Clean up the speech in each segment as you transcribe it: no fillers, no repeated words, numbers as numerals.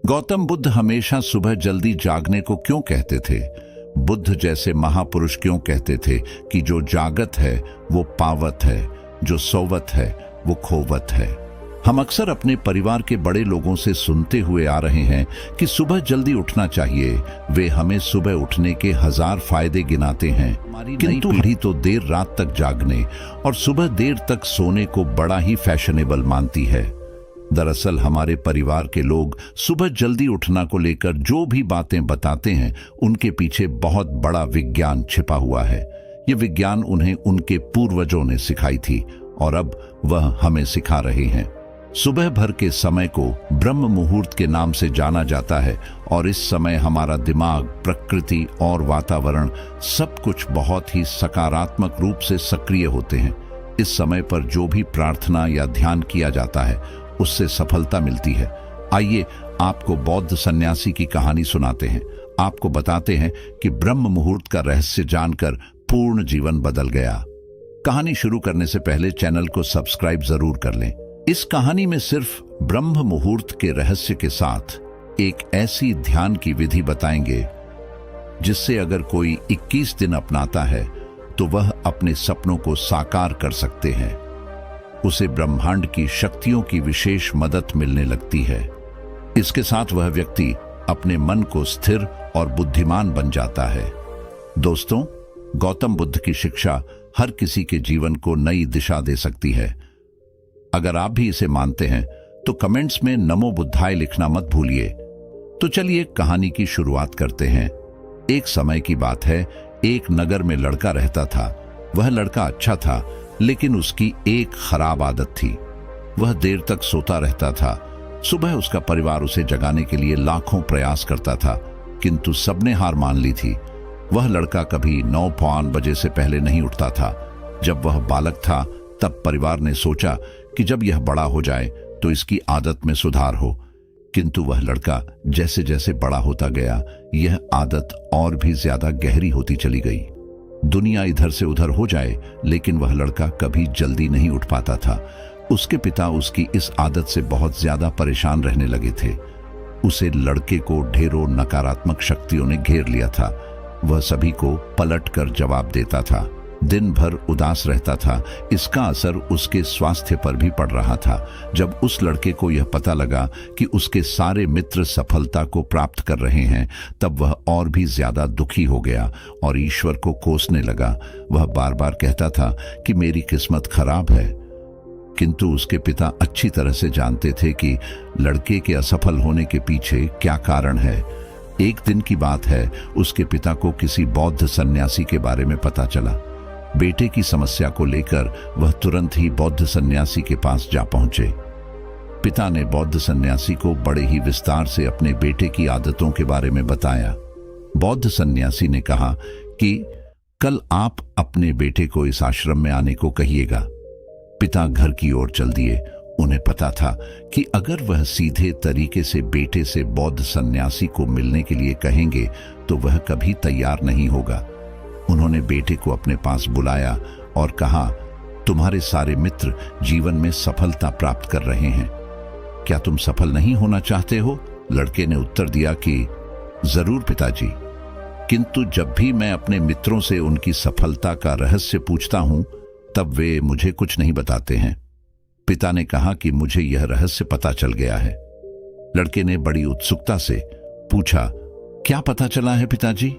गौतम बुद्ध हमेशा सुबह जल्दी जागने को क्यों कहते थे? बुद्ध जैसे महापुरुष क्यों कहते थे कि जो जागत है वो पावत है, जो सोवत है वो खोवत है? हम अक्सर अपने परिवार के बड़े लोगों से सुनते हुए आ रहे हैं कि सुबह जल्दी उठना चाहिए। वे हमें सुबह उठने के 1000 फायदे गिनाते हैं, किंतु पीढ़ी तो देर रात तक जागने और सुबह देर तक सोने को बड़ा ही फैशनेबल मानती है। दरअसल हमारे परिवार के लोग सुबह जल्दी उठना को लेकर जो भी बातें बताते हैं, उनके पीछे बहुत बड़ा विज्ञान छिपा हुआ है। ये विज्ञान उन्हें उनके पूर्वजों ने सिखाई थी और अब वह हमें सिखा रहे हैं। सुबह भर के समय को ब्रह्म मुहूर्त के नाम से जाना जाता है और इस समय हमारा दिमाग, प्रकृति और वातावरण सब कुछ बहुत ही सकारात्मक रूप से सक्रिय होते हैं। इस समय पर जो भी प्रार्थना या ध्यान किया जाता है उससे सफलता मिलती है। आइए आपको बौद्ध सन्यासी की कहानी सुनाते हैं। आपको बताते हैं कि ब्रह्म मुहूर्त का रहस्य जानकर पूर्ण जीवन बदल गया। कहानी शुरू करने से पहले चैनल को सब्सक्राइब जरूर कर लें। इस कहानी में सिर्फ ब्रह्म मुहूर्त के रहस्य के साथ एक ऐसी ध्यान की विधि बताएंगे जिससे अगर कोई 21 दिन अपनाता है तो वह अपने सपनों को साकार कर सकते हैं। उसे ब्रह्मांड की शक्तियों की विशेष मदद मिलने लगती है। इसके साथ वह व्यक्ति अपने मन को स्थिर और बुद्धिमान बन जाता है। दोस्तों, गौतम बुद्ध की शिक्षा हर किसी के जीवन को नई दिशा दे सकती है। अगर आप भी इसे मानते हैं तो कमेंट्स में नमो बुद्धाय लिखना मत भूलिए। तो चलिए कहानी की शुरुआत करते हैं। एक समय की बात है, एक नगर में लड़का रहता था। वह लड़का अच्छा था, लेकिन उसकी एक खराब आदत थी। वह देर तक सोता रहता था। सुबह उसका परिवार उसे जगाने के लिए लाखों प्रयास करता था, किंतु सबने हार मान ली थी। वह लड़का कभी 9 बजे से पहले नहीं उठता था। जब वह बालक था तब परिवार ने सोचा कि जब यह बड़ा हो जाए तो इसकी आदत में सुधार हो, किंतु वह लड़का जैसे जैसे बड़ा होता गया, यह आदत और भी ज्यादा गहरी होती चली गई। दुनिया इधर से उधर हो जाए, लेकिन वह लड़का कभी जल्दी नहीं उठ पाता था। उसके पिता उसकी इस आदत से बहुत ज्यादा परेशान रहने लगे थे। उसे लड़के को ढेरों नकारात्मक शक्तियों ने घेर लिया था। वह सभी को पलट कर जवाब देता था, दिन भर उदास रहता था। इसका असर उसके स्वास्थ्य पर भी पड़ रहा था। जब उस लड़के को यह पता लगा कि उसके सारे मित्र सफलता को प्राप्त कर रहे हैं, तब वह और भी ज्यादा दुखी हो गया और ईश्वर को कोसने लगा। वह बार बार कहता था कि मेरी किस्मत खराब है, किंतु उसके पिता अच्छी तरह से जानते थे कि लड़के के असफल होने के पीछे क्या कारण है। एक दिन की बात है, उसके पिता को किसी बौद्ध सन्यासी के बारे में पता चला। बेटे की समस्या को लेकर वह तुरंत ही बौद्ध सन्यासी के पास जा पहुंचे। पिता ने बौद्ध सन्यासी को बड़े ही विस्तार से अपने बेटे की आदतों के बारे में बताया। बौद्ध सन्यासी ने कहा कि कल आप अपने बेटे को इस आश्रम में आने को कहिएगा। पिता घर की ओर चल दिए। उन्हें पता था कि अगर वह सीधे तरीके से बेटे से बौद्ध सन्यासी को मिलने के लिए कहेंगे तो वह कभी तैयार नहीं होगा। उन्होंने बेटे को अपने पास बुलाया और कहा, तुम्हारे सारे मित्र जीवन में सफलता प्राप्त कर रहे हैं, क्या तुम सफल नहीं होना चाहते हो? लड़के ने उत्तर दिया कि जरूर पिताजी, किंतु जब भी मैं अपने मित्रों से उनकी सफलता का रहस्य पूछता हूं तब वे मुझे कुछ नहीं बताते हैं। पिता ने कहा कि मुझे यह रहस्य पता चल गया है। लड़के ने बड़ी उत्सुकता से पूछा, क्या पता चला है पिताजी?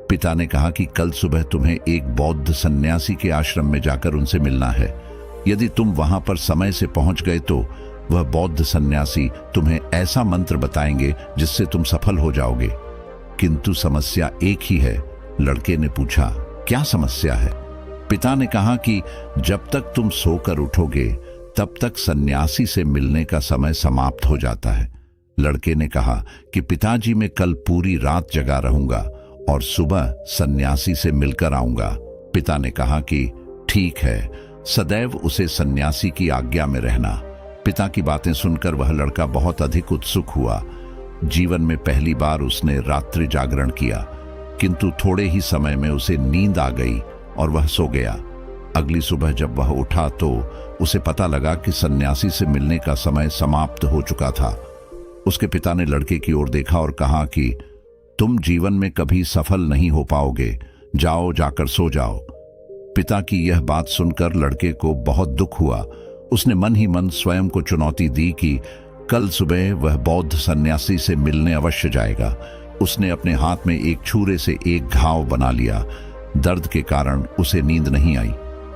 पिता ने कहा कि कल सुबह तुम्हें एक बौद्ध सन्यासी के आश्रम में जाकर उनसे मिलना है। यदि तुम वहां पर समय से पहुंच गए तो वह बौद्ध सन्यासी तुम्हें ऐसा मंत्र बताएंगे जिससे तुम सफल हो जाओगे, किंतु समस्या एक ही है। लड़के ने पूछा, क्या समस्या है? पिता ने कहा कि जब तक तुम सोकर उठोगे तब तक सन्यासी से मिलने का समय समाप्त हो जाता है। लड़के ने कहा कि पिताजी, मैं कल पूरी रात जगा रहूंगा और सुबह सन्यासी से मिलकर आऊंगा। पिता ने कहा कि ठीक है, सदैव उसे सन्यासी की आज्ञा में रहना। पिता की बातें सुनकर वह लड़का बहुत अधिक उत्सुक हुआ। जीवन में पहली बार उसने रात्रि जागरण किया, किंतु थोड़े ही समय में उसे नींद आ गई और वह सो गया। अगली सुबह जब वह उठा तो उसे पता लगा कि सन्यासी से मिलने का समय समाप्त हो चुका था। उसके पिता ने लड़के की ओर देखा और कहा कि तुम जीवन में कभी सफल नहीं हो पाओगे, जाओ, जाकर सो जाओ। पिता की यह बात सुनकर लड़के को बहुत दुख हुआ। उसने मन ही मन स्वयं को चुनौती दी कि कल सुबह वह बौद्ध सन्यासी से मिलने अवश्य जाएगा। उसने अपने हाथ में एक छुरे से एक घाव बना लिया। दर्द के कारण उसे नींद नहीं आई।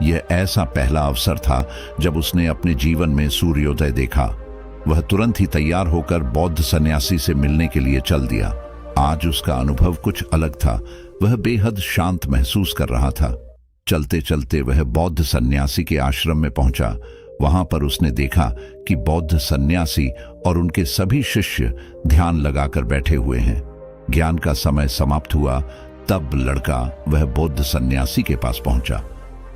यह ऐसा पहला अवसर था जब उसने अपने जीवन में सूर्योदय देखा। वह तुरंत ही तैयार होकर बौद्ध सन्यासी से मिलने के लिए चल दिया। आज उसका अनुभव कुछ अलग था। वह बेहद शांत महसूस कर रहा था। चलते चलते वह बौद्ध सन्यासी के आश्रम में पहुंचा। वहां पर उसने देखा कि बौद्ध सन्यासी और उनके सभी शिष्य ध्यान लगाकर बैठे हुए हैं। ज्ञान का समय समाप्त हुआ। तब लड़का वह बौद्ध सन्यासी के पास पहुंचा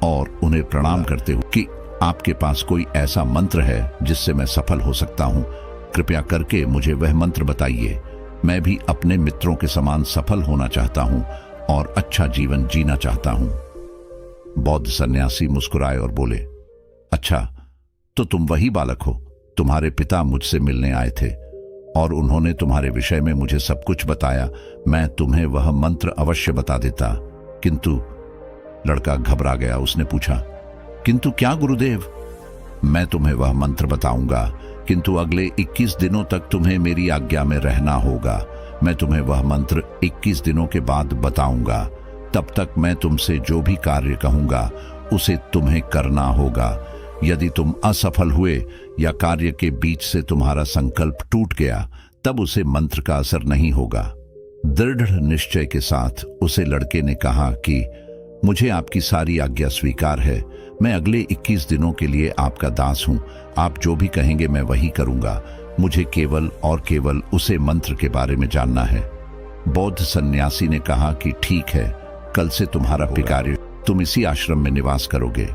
और उन्हें प्रणाम करते हुए कि आपके पास कोई ऐसा मंत्र है जिससे मैं सफल हो सकता हूं? कृपया करके मुझे वह मंत्र बताइए। मैं भी अपने मित्रों के समान सफल होना चाहता हूं और अच्छा जीवन जीना चाहता हूं। बौद्ध सन्यासी मुस्कुराए और बोले, अच्छा, तो तुम वही बालक हो। तुम्हारे पिता मुझसे मिलने आए थे और उन्होंने तुम्हारे विषय में मुझे सब कुछ बताया। मैं तुम्हें वह मंत्र अवश्य बता देता, किंतु लड़का घबरा गया। उसने पूछा, किंतु क्या गुरुदेव? मैं तुम्हें वह मंत्र बताऊंगा, किंतु अगले 21 दिनों तक तुम्हें मेरी आज्ञा में रहना होगा। मैं तुम्हें वह मंत्र 21 दिनों के बाद बताऊंगा। तब तक मैं तुमसे जो भी कार्य कहूंगा उसे तुम्हें करना होगा। यदि तुम असफल हुए या कार्य के बीच से तुम्हारा संकल्प टूट गया, तब उसे मंत्र का असर नहीं होगा। दृढ़ निश्चय के साथ उसे लड़के ने कहा कि मुझे आपकी सारी आज्ञा स्वीकार है। मैं अगले 21 दिनों के लिए आपका दास हूं। आप जो भी कहेंगे मैं वही करूंगा। मुझे केवल और केवल उसे मंत्र के बारे में जानना है। बौद्ध सन्यासी ने कहा कि ठीक है, कल से तुम्हारा कार्य तुम इसी आश्रम में निवास करोगे।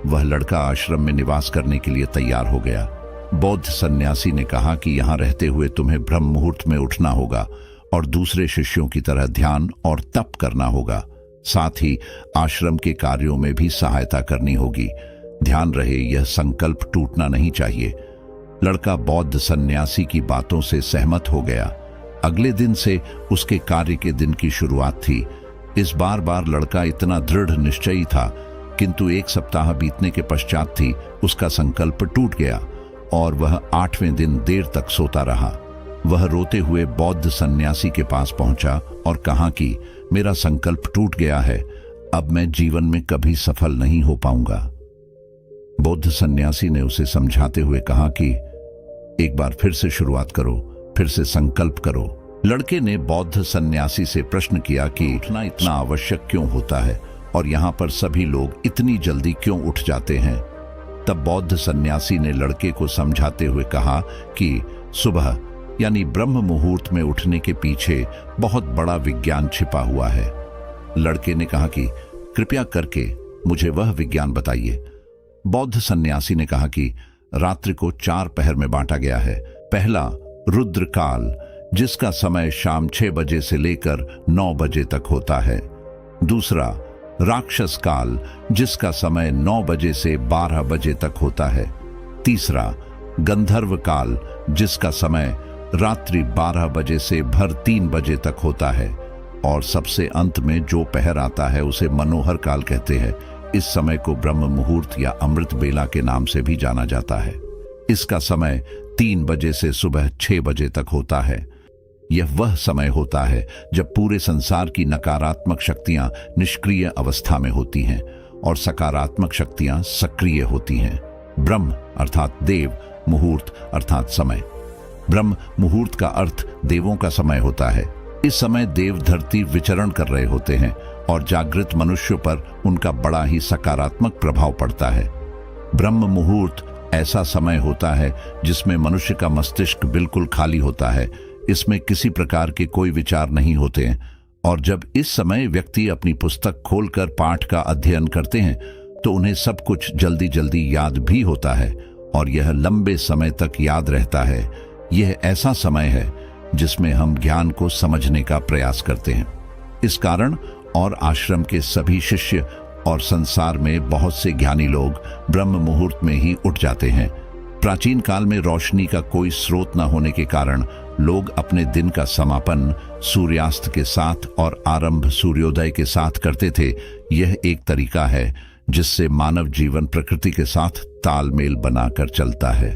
वह लड़का आश्रम में निवास करने के लिए तैयार हो गया। बौद्ध सन्यासी ने कहा कि यहाँ रहते हुए तुम्हें ब्रह्म मुहूर्त में उठना होगा और दूसरे शिष्यों की तरह ध्यान और तप करना होगा। साथ ही आश्रम के कार्यों में भी सहायता करनी होगी। ध्यान रहे, यह संकल्प टूटना नहीं चाहिए। लड़का बौद्ध सन्यासी की बातों से सहमत हो गया। अगले दिन से उसके कार्य के दिन की शुरुआत थी। इस बार लड़का इतना दृढ़ निश्चयी था, किंतु 1 सप्ताह बीतने के पश्चात ही उसका संकल्प टूट गया और वह 8वें दिन देर तक सोता रहा। वह रोते हुए बौद्ध सन्यासी के पास पहुंचा और कहा कि मेरा संकल्प टूट गया है, अब मैं जीवन में कभी सफल नहीं हो पाऊंगा। बौद्ध सन्यासी ने उसे समझाते हुए कहा कि एक बार फिर से शुरुआत करो, फिर से संकल्प करो। लड़के ने बौद्ध सन्यासी से प्रश्न किया कि उठना इतना आवश्यक क्यों होता है और यहाँ पर सभी लोग इतनी जल्दी क्यों उठ जाते हैं। तब बौद्ध सन्यासी ने लड़के को समझाते हुए कहा कि सुबह यानी ब्रह्म मुहूर्त में उठने के पीछे बहुत बड़ा विज्ञान छिपा हुआ है। लड़के ने कहा कि कृपया करके मुझे वह विज्ञान बताइए। बौद्ध सन्यासी ने कहा कि रात्रि को 4 पहर में बांटा गया है। पहला रुद्र काल, जिसका समय शाम 6 बजे से लेकर 9 बजे तक होता है। दूसरा राक्षस काल, जिसका समय 9 बजे से 12 बजे तक होता है। तीसरा गंधर्व काल, जिसका समय रात्रि 12 बजे से भर 3 बजे तक होता है। और सबसे अंत में जो पहर आता है उसे मनोहर काल कहते हैं। इस समय को ब्रह्म मुहूर्त या अमृत बेला के नाम से भी जाना जाता है। इसका समय 3 बजे से सुबह 6 बजे तक होता है। यह वह समय होता है जब पूरे संसार की नकारात्मक शक्तियां निष्क्रिय अवस्था में होती हैं और सकारात्मक शक्तियां सक्रिय होती हैं। ब्रह्म अर्थात देव, मुहूर्त अर्थात समय। ब्रह्म मुहूर्त का अर्थ देवों का समय होता है। इस समय देव धरती विचरण कर रहे होते हैं और जागृत मनुष्यों पर उनका बड़ा ही सकारात्मक प्रभाव पड़ता है। ब्रह्म मुहूर्त ऐसा समय होता है जिसमें मनुष्य का मस्तिष्क बिल्कुल खाली होता है। इसमें किसी प्रकार के कोई विचार नहीं होते हैं और जब इस समय व्यक्ति अपनी पुस्तक खोलकर पाठ का अध्ययन करते हैं तो उन्हें सब कुछ जल्दी जल्दी याद भी होता है और यह लंबे समय तक याद रहता है। यह ऐसा समय है जिसमें हम ज्ञान को समझने का प्रयास करते हैं। इस कारण और आश्रम के सभी शिष्य और संसार में बहुत से ज्ञानी लोग ब्रह्म मुहूर्त में ही उठ जाते हैं। प्राचीन काल में रोशनी का कोई स्रोत न होने के कारण लोग अपने दिन का समापन सूर्यास्त के साथ और आरंभ सूर्योदय के साथ करते थे। यह एक तरीका है जिससे मानव जीवन प्रकृति के साथ तालमेल बनाकर चलता है।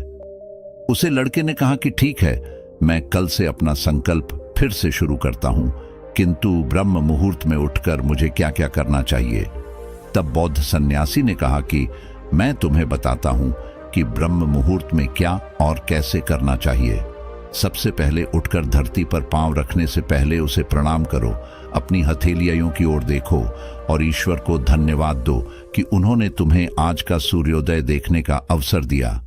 उसे लड़के ने कहा कि ठीक है, मैं कल से अपना संकल्प फिर से शुरू करता हूं, किंतु ब्रह्म मुहूर्त में उठकर मुझे क्या क्या करना चाहिए। तब बौद्ध सन्यासी ने कहा कि मैं तुम्हें बताता हूं कि ब्रह्म मुहूर्त में क्या और कैसे करना चाहिए। सबसे पहले उठकर धरती पर पांव रखने से पहले उसे प्रणाम करो, अपनी हथेलियों की ओर देखो और ईश्वर को धन्यवाद दो कि उन्होंने तुम्हें आज का सूर्योदय देखने का अवसर दिया।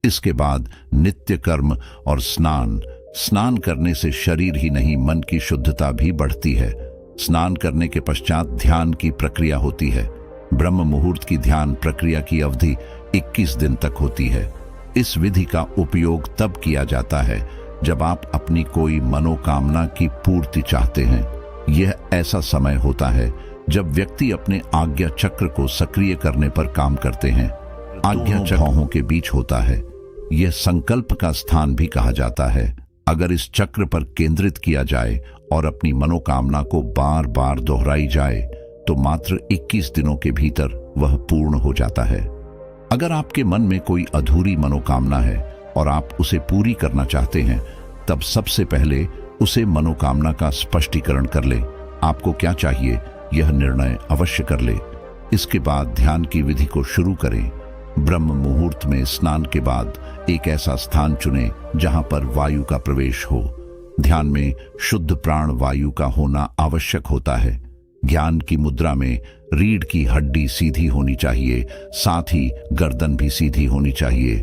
इसके बाद नित्य कर्म और स्नान करने से शरीर ही नहीं मन की शुद्धता भी बढ़ती है। स्नान करने के पश्चात ध्यान की प्रक्रिया होती है। ब्रह्म मुहूर्त की ध्यान प्रक्रिया की अवधि 21 दिन तक होती है। इस विधि का उपयोग तब किया जाता है जब आप अपनी कोई मनोकामना की पूर्ति चाहते हैं। यह ऐसा समय होता है जब व्यक्ति अपने आज्ञा चक्र को सक्रिय करने पर काम करते हैं। आज्ञा चक्रों के बीच होता है। यह संकल्प का स्थान भी कहा जाता है। अगर इस चक्र पर केंद्रित किया जाए और अपनी मनोकामना को बार बार दोहराई जाए तो मात्र 21 दिनों के भीतर वह पूर्ण हो जाता है। अगर आपके मन में कोई अधूरी मनोकामना है और आप उसे पूरी करना चाहते हैं, तब सबसे पहले उसे मनोकामना का स्पष्टीकरण कर ले। आपको क्या चाहिए यह निर्णय अवश्य कर ले। इसके बाद ध्यान की विधि को शुरू करें। ब्रह्म मुहूर्त में स्नान के बाद एक ऐसा स्थान चुनें जहां पर वायु का प्रवेश हो। ध्यान में शुद्ध प्राण वायु का होना आवश्यक होता है। ज्ञान की मुद्रा में रीढ़ की हड्डी सीधी होनी चाहिए, साथ ही गर्दन भी सीधी होनी चाहिए।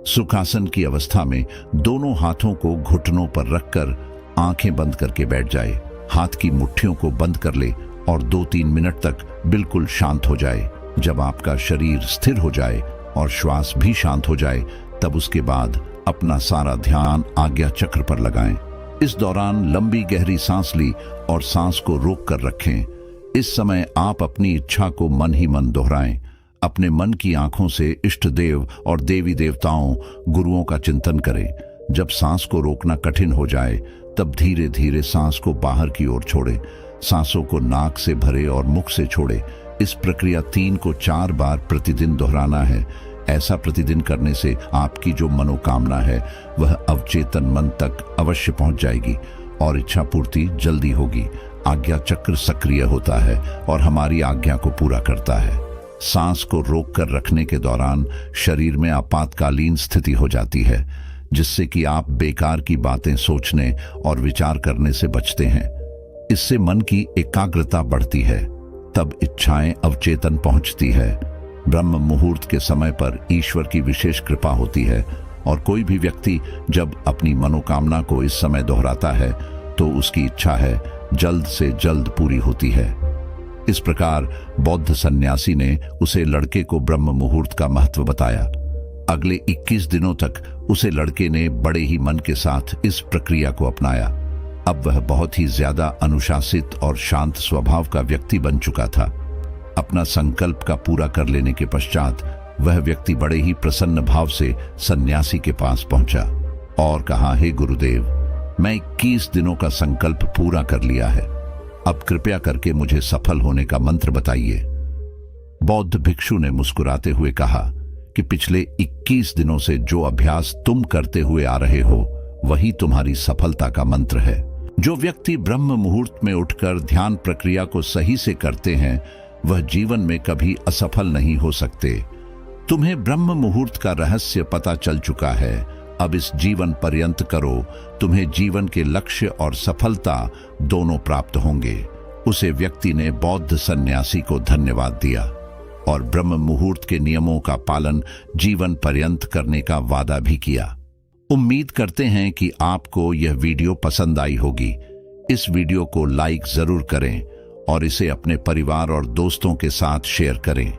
सुखासन की अवस्था में दोनों हाथों को घुटनों पर रखकर आंखें बंद करके बैठ जाए। हाथ की मुट्ठियों को बंद कर ले और 2-3 मिनट तक बिल्कुल शांत हो जाए। जब आपका शरीर स्थिर हो जाए और श्वास भी शांत हो जाए, तब उसके बाद अपना सारा ध्यान आज्ञा चक्र पर लगाएं। इस दौरान लंबी गहरी सांस ली और सांस को रोक कर रखें। इस समय आप अपनी इच्छा को मन ही मन दोहराएं। अपने मन की आंखों से इष्ट देव और देवी देवताओं, गुरुओं का चिंतन करें। जब सांस को रोकना कठिन हो जाए, तब धीरे धीरे सांस को बाहर की ओर छोड़ें। सांसों को नाक से भरे और मुख से छोड़े। इस प्रक्रिया 3 को 4 बार प्रतिदिन दोहराना है। ऐसा प्रतिदिन करने से आपकी जो मनोकामना है वह अवचेतन मन तक अवश्य पहुंच जाएगी और इच्छा पूर्ति जल्दी होगी। आज्ञा चक्र सक्रिय होता है और हमारी आज्ञा को पूरा करता है। सांस को रोक कर रखने के दौरान शरीर में आपातकालीन स्थिति हो जाती है, जिससे कि आप बेकार की बातें सोचने और विचार करने से बचते हैं। इससे मन की एकाग्रता बढ़ती है, तब इच्छाएं अवचेतन पहुंचती है। ब्रह्म मुहूर्त के समय पर ईश्वर की विशेष कृपा होती है और कोई भी व्यक्ति जब अपनी मनोकामना को इस समय दोहराता है तो उसकी इच्छा है जल्द से जल्द पूरी होती है। इस प्रकार बौद्ध सन्यासी ने उसे लड़के को ब्रह्म मुहूर्त का महत्व बताया। अगले 21 दिनों तक उसे लड़के ने बड़े ही मन के साथ इस प्रक्रिया को अपनाया। अब वह बहुत ही ज्यादा अनुशासित और शांत स्वभाव का व्यक्ति बन चुका था। अपना संकल्प का पूरा कर लेने के पश्चात वह व्यक्ति बड़े ही प्रसन्न भाव से सन्यासी के पास पहुंचा और कहा, हे गुरुदेव, मैं 21 दिनों का संकल्प पूरा कर लिया है। अब कृपया करके मुझे सफल होने का मंत्र बताइए। बौद्ध भिक्षु ने मुस्कुराते हुए कहा कि पिछले 21 दिनों से जो अभ्यास तुम करते हुए आ रहे हो वही तुम्हारी सफलता का मंत्र है। जो व्यक्ति ब्रह्म मुहूर्त में उठकर ध्यान प्रक्रिया को सही से करते हैं वह जीवन में कभी असफल नहीं हो सकते। तुम्हें ब्रह्म मुहूर्त का रहस्य पता चल चुका है। अब इस जीवन पर्यंत करो, तुम्हें जीवन के लक्ष्य और सफलता दोनों प्राप्त होंगे। उसे व्यक्ति ने बौद्ध सन्यासी को धन्यवाद दिया और ब्रह्म मुहूर्त के नियमों का पालन जीवन पर्यंत करने का वादा भी किया। उम्मीद करते हैं कि आपको यह वीडियो पसंद आई होगी। इस वीडियो को लाइक जरूर करें और इसे अपने परिवार और दोस्तों के साथ शेयर करें।